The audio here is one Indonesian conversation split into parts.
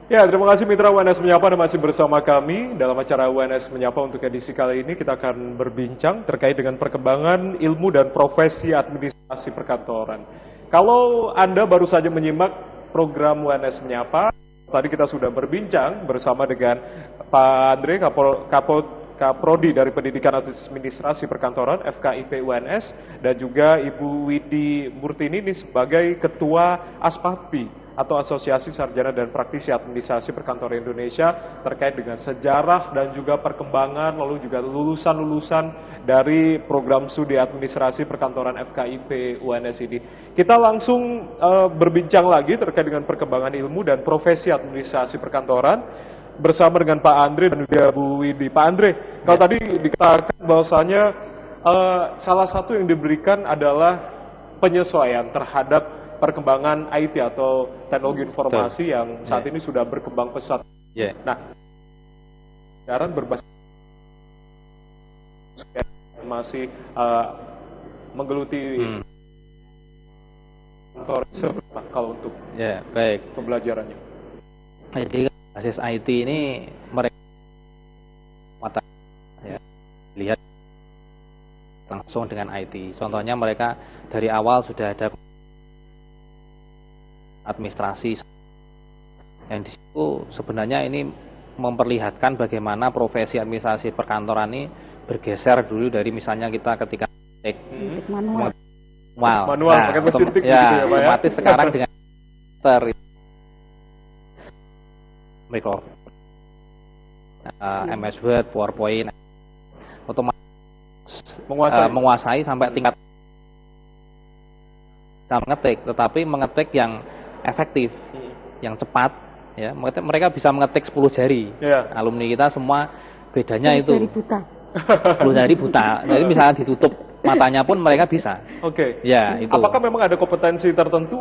Ya, terima kasih Mitra UNS Menyapa dan masih bersama kami dalam acara UNS Menyapa untuk edisi kali ini kita akan berbincang terkait dengan perkembangan ilmu dan profesi administrasi perkantoran. Kalau Anda baru saja menyimak program UNS Menyapa, tadi kita sudah berbincang bersama dengan Pak Andre Kaprodi dari Pendidikan Administrasi Perkantoran FKIP UNS dan juga Ibu Widi Murtini ini sebagai Ketua ASPAPI atau Asosiasi Sarjana dan Praktisi Administrasi Perkantoran Indonesia terkait dengan sejarah dan juga perkembangan lalu juga lulusan-lulusan dari program studi administrasi perkantoran FKIP UNS ini. Kita langsung berbincang lagi terkait dengan perkembangan ilmu dan profesi administrasi perkantoran bersama dengan Pak Andre dan juga Bu Widi. Pak Andre, kalau tadi dikatakan bahwasanya salah satu yang diberikan adalah penyesuaian terhadap perkembangan IT atau teknologi informasi yang saat ini sudah berkembang pesat. Nah, pelajaran berbasis masih menggeluti kalau untuk baik pembelajarannya. Jadi basis IT ini mereka mata lihat langsung dengan IT. Contohnya mereka dari awal sudah ada administrasi yang di situ sebenarnya ini memperlihatkan bagaimana profesi administrasi perkantoran ini bergeser dulu dari misalnya kita ketika manual pakai mesin tik gitu ya, Pak, otomatis sekarang dengan Microsoft MS Word, PowerPoint otomatis menguasai sampai tingkat mengetik, tetapi mengetik yang efektif, yang cepat, ya. Mereka bisa mengetik 10 jari. Alumni kita semua bedanya 10 itu. 10 jari buta. Jadi misalnya ditutup matanya pun mereka bisa. Ya, itu. Apakah memang ada kompetensi tertentu?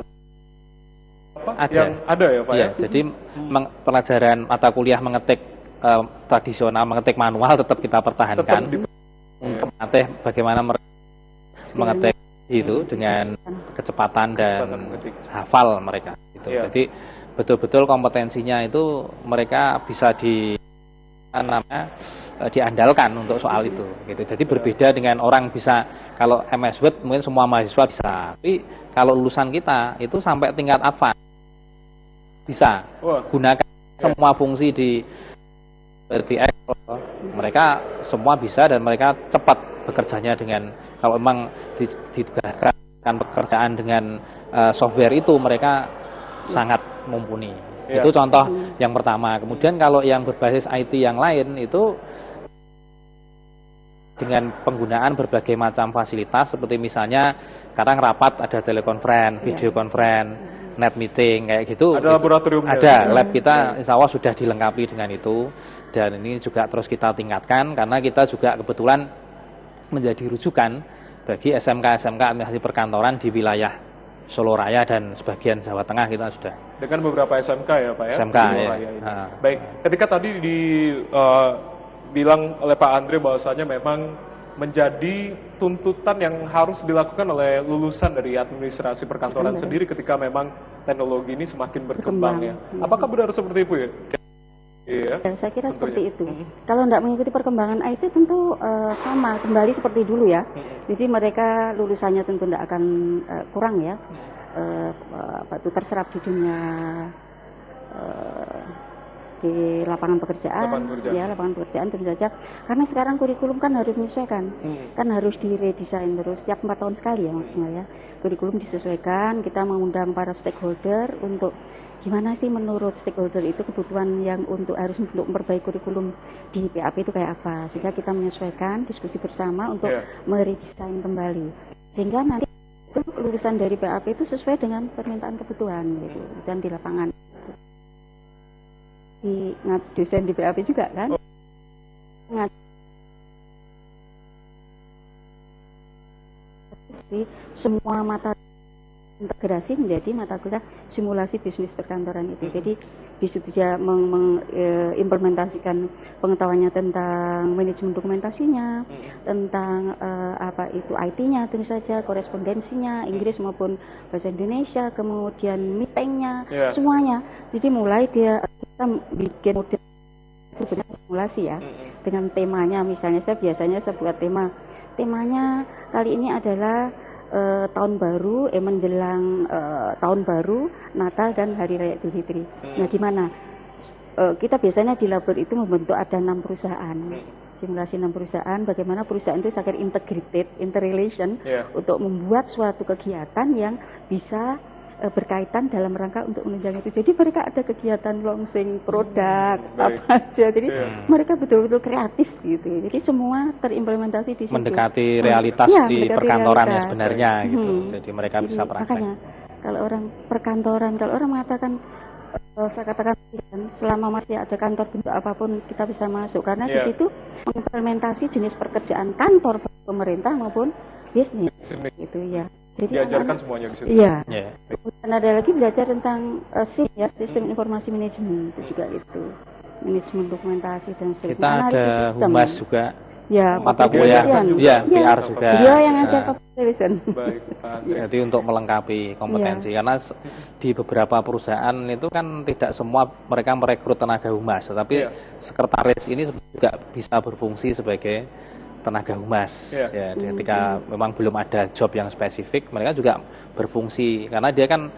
Ada ya, Pak? Ya, jadi pelajaran mata kuliah mengetik tradisional, mengetik manual tetap kita pertahankan. Melatih bagaimana mengetik itu dengan kecepatan dan hafal mereka gitu. Jadi betul-betul kompetensinya itu mereka bisa diandalkan untuk soal itu gitu. Jadi berbeda dengan orang bisa kalau MS Word mungkin semua mahasiswa bisa, tapi kalau lulusan kita itu sampai tingkat advance bisa gunakan semua fungsi di Excel, mereka semua bisa dan mereka cepat bekerjanya dengan kalau memang ditugaskan pekerjaan dengan software itu mereka sangat mumpuni. Itu contoh yang pertama. Kemudian kalau yang berbasis IT yang lain itu dengan penggunaan berbagai macam fasilitas seperti misalnya sekarang rapat ada telekonferensi, video conference, net meeting kayak gitu. Ada laboratorium. Ada lab kita insya Allah sudah dilengkapi dengan itu dan ini juga terus kita tingkatkan karena kita juga kebetulan menjadi rujukan bagi SMK-SMK administrasi perkantoran di wilayah Solo Raya dan sebagian Jawa Tengah kita sudah. Dengan beberapa SMK ya Pak ya? SMK ya. Baik, ketika tadi bilang oleh Pak Andre bahwasanya memang menjadi tuntutan yang harus dilakukan oleh lulusan dari administrasi perkantoran sendiri ketika memang teknologi ini semakin berkembang ya. Apakah benar seperti itu ya? Ya, saya kira seperti itu. Kalau tidak mengikuti perkembangan IT tentu sama, kembali seperti dulu ya. Jadi mereka lulusannya tentu tidak akan kurang ya. Itu terserap di dunia di lapangan pekerjaan, ya lapangan pekerjaan tentu saja. Karena sekarang kurikulum kan harus menyesuaikan, kan harus diredesain terus setiap 4 tahun sekali ya maksudnya ya. Kurikulum disesuaikan, kita mengundang para stakeholder untuk gimana sih menurut stakeholder itu kebutuhan yang harus untuk memperbaiki kurikulum di PAP itu kayak apa, sehingga kita menyesuaikan diskusi bersama untuk meredesain kembali sehingga nanti itu lulusan dari PAP itu sesuai dengan permintaan kebutuhan gitu. Dan di lapangan di dosen di PAP juga kan semua mata integrasi menjadi mata kuliah simulasi bisnis perkantoran itu. Jadi di situ dia mengimplementasikan pengetahuannya tentang manajemen dokumentasinya, tentang apa itu IT-nya tentu saja, korespondensinya Inggris maupun bahasa Indonesia, kemudian meetingnya, semuanya. Jadi mulai dia kita bikin model itu dengan simulasi ya, dengan temanya. Misalnya saya buat temanya kali ini adalah tahun baru, menjelang tahun baru, Natal dan Hari Raya Idul Fitri. Nah, gimana? Kita biasanya di labor itu membentuk ada 6 perusahaan. Simulasi 6 perusahaan, bagaimana perusahaan itu sangat integrated, interrelation, untuk membuat suatu kegiatan yang bisa berkaitan dalam rangka untuk menunjang itu. Jadi mereka ada kegiatan launching produk, apa aja. Jadi mereka betul-betul kreatif gitu. Jadi semua terimplementasi di situ. Mendekati realitas di perkantoran ya sebenarnya gitu. Jadi mereka bisa praktek. Makanya kalau orang perkantoran, kalau orang mengatakan saya katakan selama masih ada kantor bentuk apapun kita bisa masuk, karena di situ mengimplementasi jenis pekerjaan kantor pemerintah maupun bisnis gitu ya. Jadi diajarkan semuanya di situ. Iya. Dan ada lagi belajar tentang SIM ya, sistem informasi manajemen itu juga itu. Manajemen dokumentasi dan seterusnya. Kita ada humas juga. Ya, mata kuliah, ya, PR juga. Dia yang ngajar population. Baik, jadi untuk melengkapi kompetensi, karena di beberapa perusahaan itu kan tidak semua mereka merekrut tenaga humas, tetapi sekretaris ini juga bisa berfungsi sebagai tenaga humas. Ya, ketika memang belum ada job yang spesifik, mereka juga berfungsi karena dia kan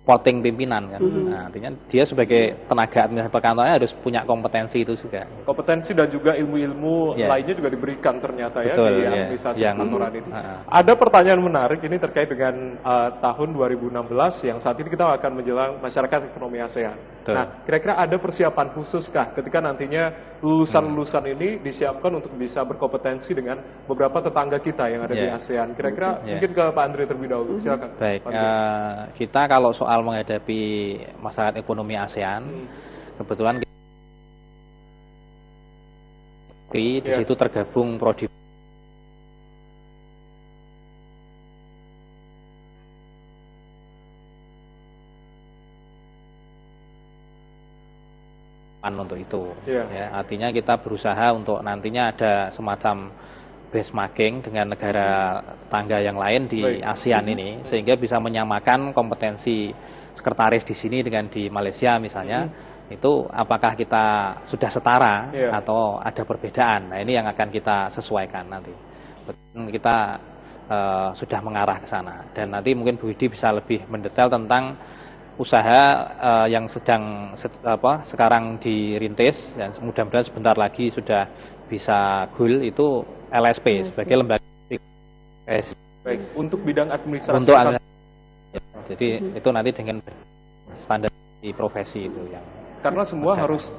voting pimpinan kan. Nah, artinya dia sebagai tenaga administrasi perkantoran harus punya kompetensi itu juga. Kompetensi dan juga ilmu-ilmu lainnya juga diberikan ternyata. Betul, di administrasi perkantoran ini. Ada pertanyaan menarik ini terkait dengan tahun 2016 yang saat ini kita akan menjelang masyarakat ekonomi ASEAN. Nah, kira-kira ada persiapan khususkah ketika nantinya lulusan-lulusan ini disiapkan untuk bisa berkompetensi dengan beberapa tetangga kita yang ada di ASEAN? Kira-kira mungkin ke Pak Andre terlebih dahulu, silakan. Baik, kita kalau soal menghadapi masyarakat ekonomi ASEAN, kebetulan di situ tergabung prodi untuk itu. Ya, artinya kita berusaha untuk nantinya ada semacam benchmarking dengan negara tetangga yang lain di ASEAN ini, sehingga bisa menyamakan kompetensi sekretaris di sini dengan di Malaysia misalnya. Itu apakah kita sudah setara atau ada perbedaan. Nah, ini yang akan kita sesuaikan nanti. Kita sudah mengarah ke sana, dan nanti mungkin Bu Widi bisa lebih mendetail tentang usaha yang sedang sekarang dirintis, dan mudah-mudahan sebentar lagi sudah bisa goal, itu LSP sebagai lembaga. Baik, untuk bidang administrasi. Jadi itu nanti dengan standar di profesi itu yang. Karena semua harus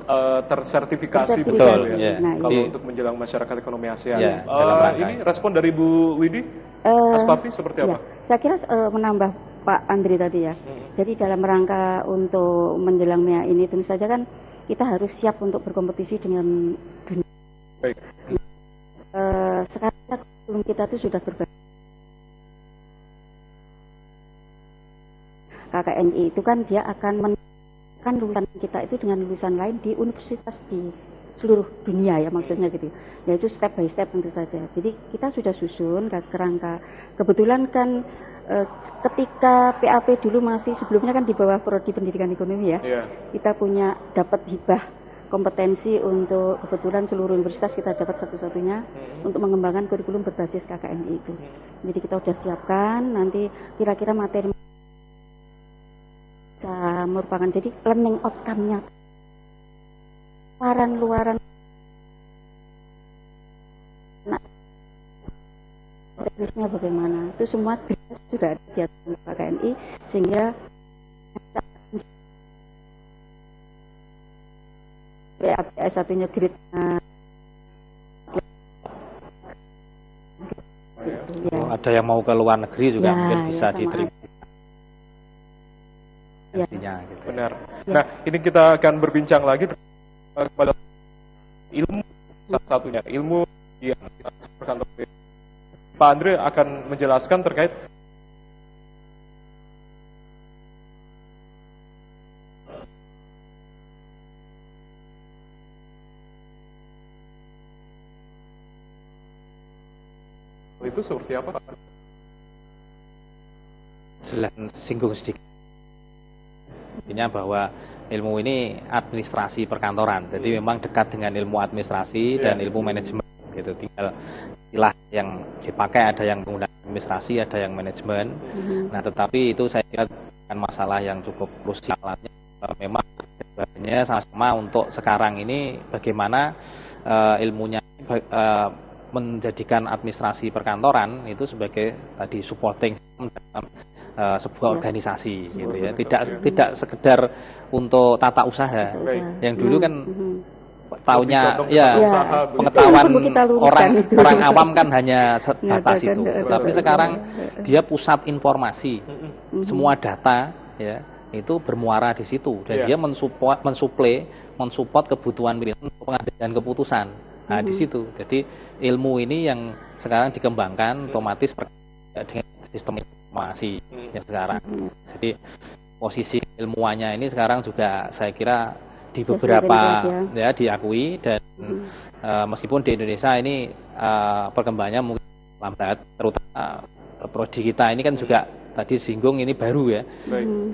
tersertifikasi, betul ya. Kalau untuk menjelang masyarakat ekonomi ASEAN. Ini respon dari Bu Widi, Aspapi seperti apa? Saya kira menambah Pak Andri tadi ya. Jadi dalam rangka untuk menjelang MEA ini tentu saja kan kita harus siap untuk berkompetisi dengan dunia. Baik. Sekarang kurikulum kita itu sudah berbeda. KKNI itu kan dia akan kan lulusan kita itu dengan lulusan lain di universitas di seluruh dunia ya, maksudnya gitu. Yaitu step by step tentu saja. Jadi kita sudah susun ke kerangka. Kebetulan kan ketika PAP dulu masih sebelumnya kan di bawah Prodi Pendidikan Ekonomi ya. Kita dapat hibah kompetensi untuk kebetulan seluruh universitas kita dapat satu-satunya untuk mengembangkan kurikulum berbasis KKNI itu. Jadi kita sudah siapkan nanti kira-kira materi merupakan jadi learning outcome-nya, luaran teknisnya bagaimana, itu semua sudah ada di KKNI, sehingga PAPS satunya grade ada yang mau ke luar negeri juga mungkin bisa diterima. Gitu. Benar. Nah, ini kita akan berbincang lagi kepada ilmu satu-satunya, ilmu yang perkantoran. Pak Andre akan menjelaskan terkait itu seperti apa, Pak? Singgung sedikit. Artinya bahwa ilmu ini administrasi perkantoran. Jadi memang dekat dengan ilmu administrasi dan ilmu manajemen gitu. Tinggal istilah yang dipakai ada yang menggunakan administrasi, ada yang manajemen. Nah, tetapi itu saya kira bukan masalah yang cukup krusial. Memang sebenarnya sama-sama untuk sekarang ini bagaimana ilmunya menjadikan administrasi perkantoran itu sebagai tadi supporting dalam sebuah organisasi gitu ya. Tidak sekedar untuk tata usaha. Yang dulu kan taunya pengetahuan orang awam kan hanya batas itu. Tapi sekarang dia pusat informasi. Semua data ya itu bermuara di situ dan dia mensupport kebutuhan pengambilan keputusan. Nah, di situ. Jadi ilmu ini yang sekarang dikembangkan otomatis dengan sistem informasi yang sekarang. Jadi posisi ilmuannya ini sekarang juga saya kira di beberapa ya diakui dan meskipun di Indonesia ini perkembangannya mungkin lambat, terutama prodi kita ini kan juga tadi singgung ini baru ya.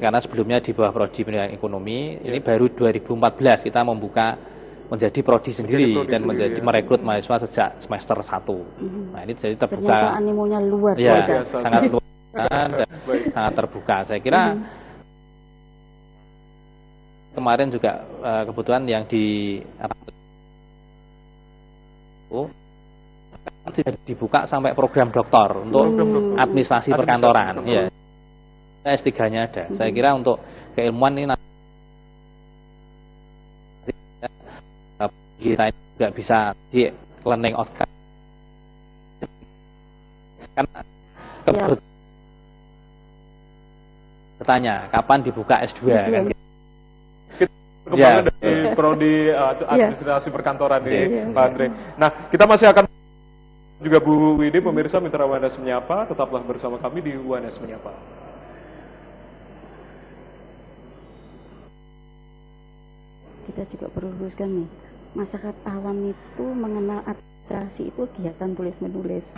Karena sebelumnya di bawah prodi pendidikan ekonomi, ini baru 2014 kita membuka menjadi prodi sendiri dan menjadi merekrut mahasiswa sejak semester 1. Nah, ini jadi terbuka. Ternyata animonya luar biasa. Sangat luar biasa dan sangat terbuka. Saya kira kemarin juga kebetulan yang sudah dibuka sampai program doktor untuk administrasi perkantoran. Ya. S3-nya ada. Saya kira untuk keilmuan ini kita juga bisa di learning outcome. Karena bertanya kapan dibuka S2 kan? Kembangan dari prodi administrasi perkantoran ini, Pak Andre. Nah, kita masih akan juga Bu Widi, pemirsa Mitra UNS Menyapa, tetaplah bersama kami di UNS Menyapa. Kita juga perlu luruskan nih, masyarakat awam itu mengenal administrasi itu kegiatan tulis-menulis.